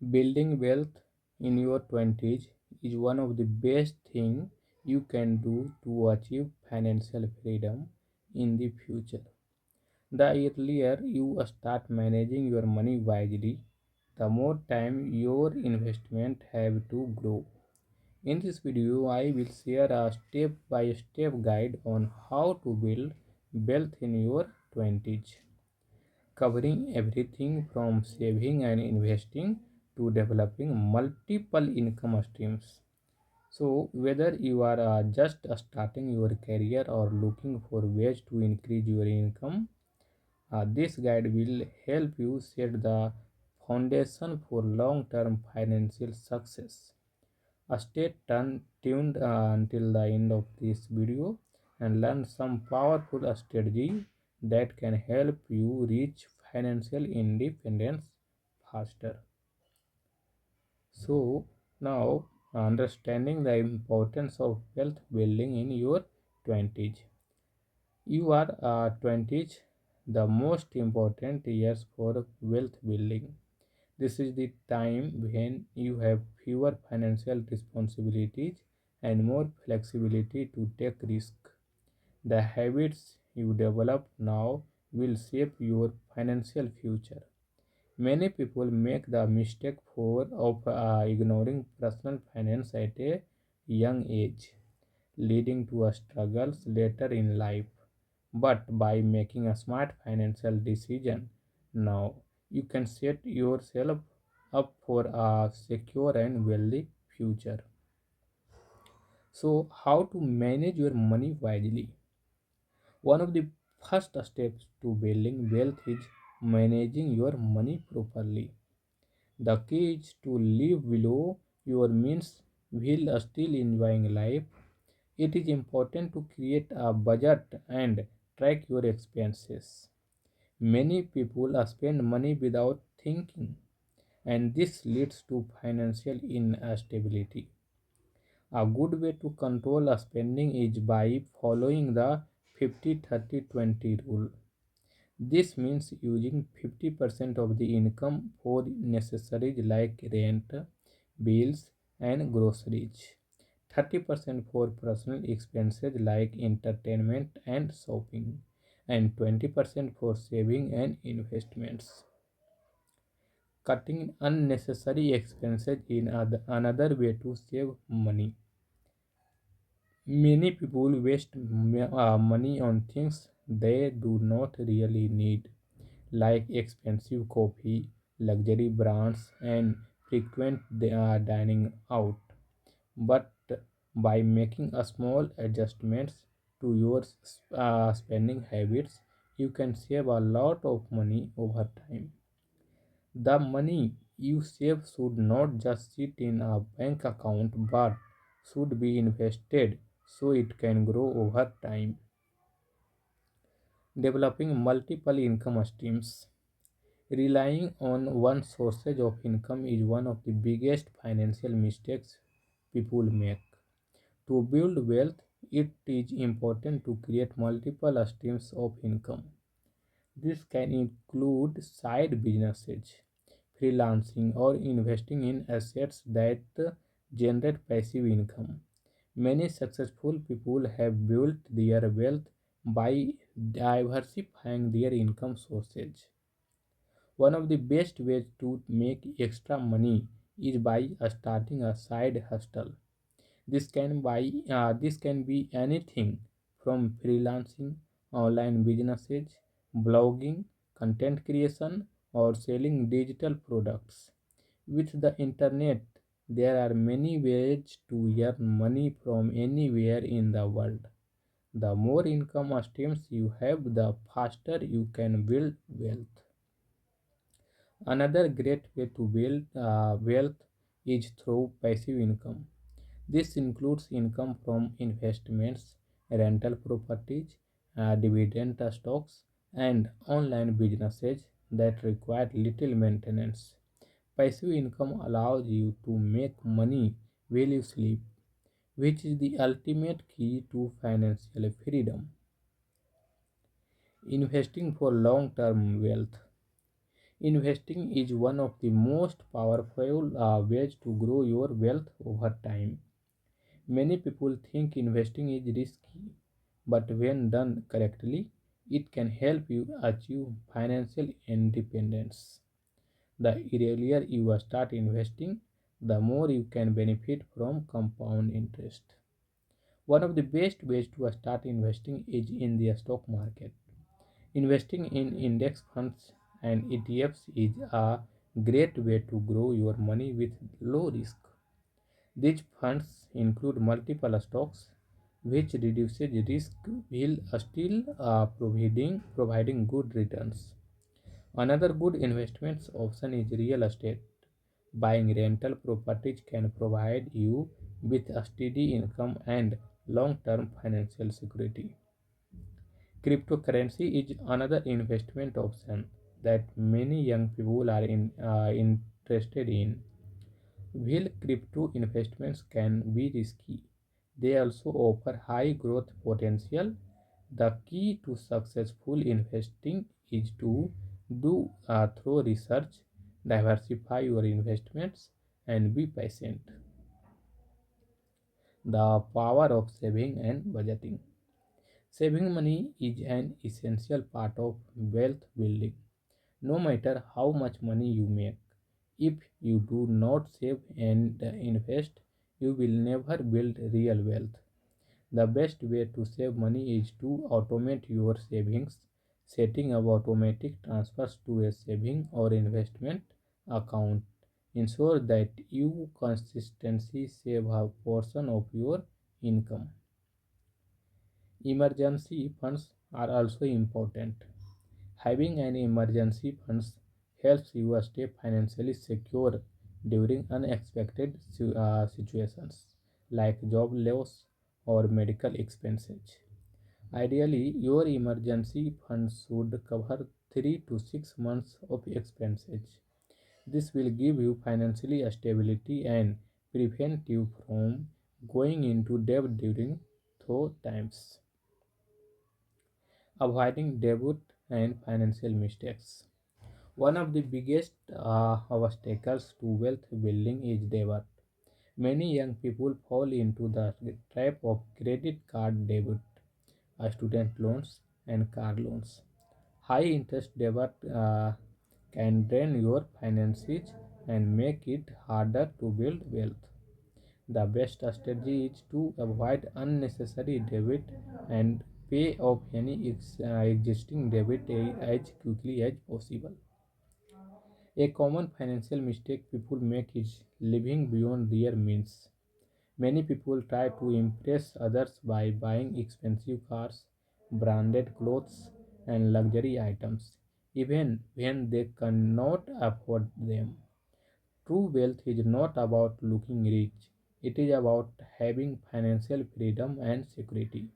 Building wealth in your 20s is one of the best things you can do to achieve financial freedom in the future. The earlier you start managing your money wisely, the more time your investment have to grow. In this video, I will share a step-by-step guide on how to build wealth in your 20s, covering everything from saving and investing to developing multiple income streams. So, whether you are just starting your career or looking for ways to increase your income, this guide will help you set the foundation for long term financial success. Stay tuned until the end of this video and learn some powerful strategy that can help you reach financial independence faster. So, now understanding the importance of wealth building in your 20s. You are 20s, the most important years for wealth building. This is the time when you have fewer financial responsibilities and more flexibility to take risks. The habits you develop now will shape your financial future. Many people make the mistake of ignoring personal finance at a young age, leading to a struggles later in life. But by making a smart financial decision now, you can set yourself up for a secure and wealthy future. So, how to manage your money wisely? One of the first steps to building wealth is managing your money properly. The key is to live below your means while still enjoying life. It is important to create a budget and track your expenses. Many people spend money without thinking, and this leads to financial instability. A good way to control spending is by following the 50-30-20 rule. This means using 50% of the income for necessaries like rent, bills, and groceries, 30% for personal expenses like entertainment and shopping, and 20% for saving and investments. Cutting unnecessary expenses is another way to save money. Many people waste money on things they do not really need, like expensive coffee, luxury brands, and frequent dining out. But by making a small adjustments to your spending habits, you can save a lot of money over time. The money you save should not just sit in a bank account but should be invested so it can grow over time. Developing multiple income streams. Relying on one source of income is one of the biggest financial mistakes people make. To build wealth, it is important to create multiple streams of income. This can include side businesses, freelancing, or investing in assets that generate passive income. Many successful people have built their wealth by diversifying their income sources. One of the best ways to make extra money is by starting a side hustle. This can be anything from freelancing, online businesses, blogging, content creation, or selling digital products. With the internet, there are many ways to earn money from anywhere in the world. The more income streams you have, the faster you can build wealth. Another great way to build wealth is through passive income. This includes income from investments, rental properties, dividend stocks, and online businesses that require little maintenance. Passive income allows you to make money while you sleep, which is the ultimate key to financial freedom. Investing for long term wealth. Investing is one of the most powerful ways to grow your wealth over time. Many people think investing is risky, but when done correctly, it can help you achieve financial independence. The earlier you start investing, the more you can benefit from compound interest. One of the best ways to start investing is in the stock market. Investing in index funds and ETFs is a great way to grow your money with low risk. These funds include multiple stocks, which reduces risk while still providing good returns. Another good investment option is real estate. Buying rental properties can provide you with a steady income and long term financial security. Cryptocurrency is another investment option that many young people are interested in. While crypto investments can be risky, they also offer high growth potential. The key to successful investing is to do thorough research, diversify your investments, and be patient. The power of saving and budgeting. Saving money is an essential part of wealth building. No matter how much money you make, if you do not save and invest, you will never build real wealth. The best way to save money is to automate your savings. Setting up automatic transfers to a saving or investment account ensure that you consistently save a portion of your income. Emergency funds are also important. Having an emergency funds helps you stay financially secure during unexpected situations like job loss or medical expenses. Ideally, your emergency fund should cover 3 to 6 months of expenses. This will give you financial stability and prevent you from going into debt during tough times. Avoiding debt and financial mistakes. One of the biggest obstacles to wealth building is debt. Many young people fall into the trap of credit card debt, student loans, and car loans. High interest debt can drain your finances and make it harder to build wealth. The best strategy is to avoid unnecessary debt and pay off any existing debt as quickly as possible. A common financial mistake people make is living beyond their means. Many people try to impress others by buying expensive cars, branded clothes, and luxury items, even when they cannot afford them. True wealth is not about looking rich, it is about having financial freedom and security.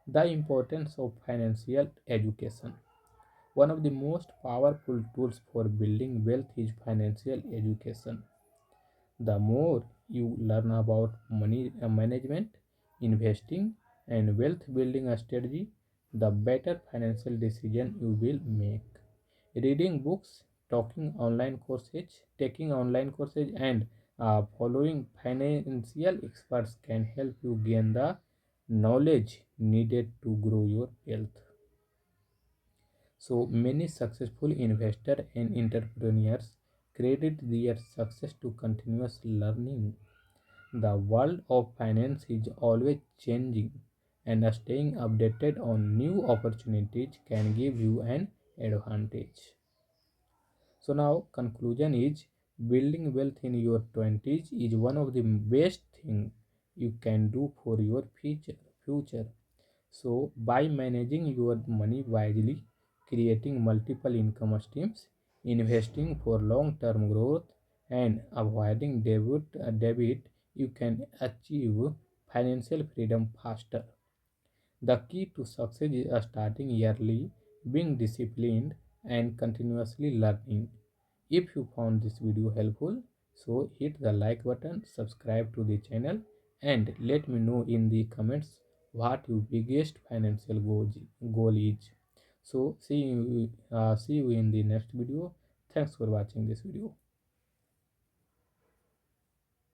The importance of financial education. One of the most powerful tools for building wealth is financial education. The more you learn about money management, investing, and wealth building strategy, the better financial decision you will make. Reading books, taking online courses, and following financial experts can help you gain the knowledge needed to grow your wealth. So many successful investors and entrepreneurs credit their success to continuous learning. The world of finance is always changing, and staying updated on new opportunities can give you an advantage. So now conclusion is building wealth in your 20s is one of the best thing you can do for your future. So by managing your money wisely, creating multiple income streams, investing for long-term growth, and avoiding debit, you can achieve financial freedom faster. The key to success is starting early, being disciplined, and continuously learning. If you found this video helpful, so hit the like button, subscribe to the channel, and let me know in the comments what your biggest financial goal is. So see you in the next video. Thanks for watching this video.